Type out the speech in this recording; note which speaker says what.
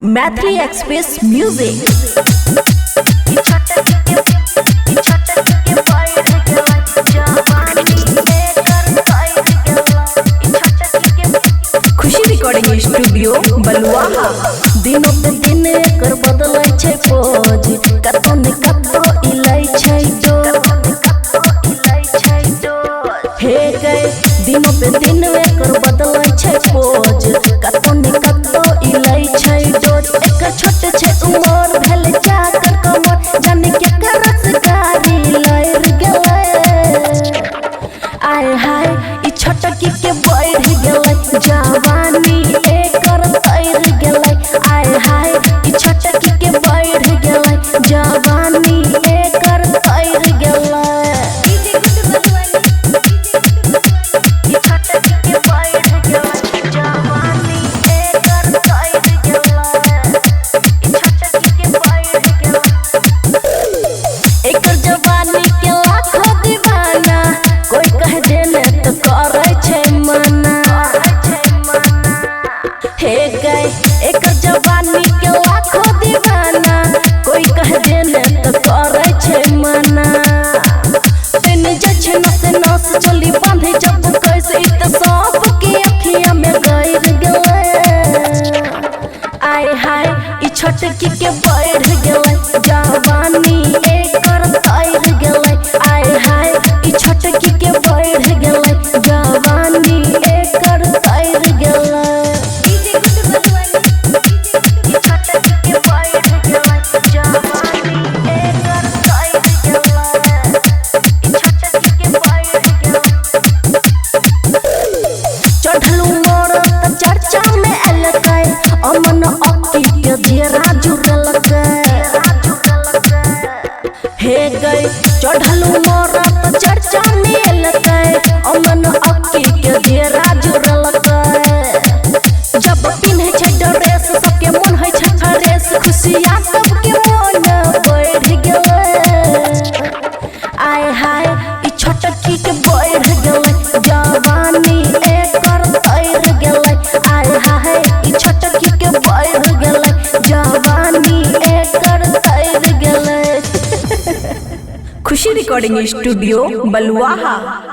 Speaker 1: Maithili express music. Khushi recording studio Baluaha.
Speaker 2: दिनों पे दिन एकर बदलै छै पोज, कतो ने कतो इलै छै हे गए। दिनों पे दिन एकर बदलै छै पोज, कतो ने कतो इलै छै डोज। एकर छोट छै उमर भेल चाकर कमर, जाने के करस गाड़ी लैर गेलै। आय हाय ई छोटकी के बढ़ गेलै जवानी एकर तैर गेलै। आय हाय ई छोटकी के बढ़ गेलै जवानी एकर तैर गेलै। एकर जवानी के लाखों दीवाना, कोई कह देले तो करे छै मना। हे गए एकर जवानी के लाखों दीवाना, कोई कह देले तो करे छै मना। दिन जे छै नस नस चली बांधे जब कैसे त सांप की अखियां में गैर गेलै। आय हाय ई छोटकी के बढ़ गेलै जवानी एकर तैर गेलै। आय हाय ई छोटकी के बढ़ गेलै जवानी एकर तैर गेलै। चढ़लू मोर त चर्चा में एलकै, अमन अक्की के घेरा जुड़लकै। हे गई चढ़लू मोर त चर्चा में एलकै, अमन अक्की के घेरा जुड़लकै। जब पिन्हे छै ड्रेस सबके मन होइ छै फ्रेश, खुशियाँ सबके मन बढ़ गेलै। आय हाय ई छोटकी के बढ़ गेलै जवानी एकर तैर गेलै। आय हाय ई छोटकी के बढ़ गेलै जवानी एकर तैर गेलै।
Speaker 1: खुशी रिकॉर्डिंग स्टूडियो बलुआहा।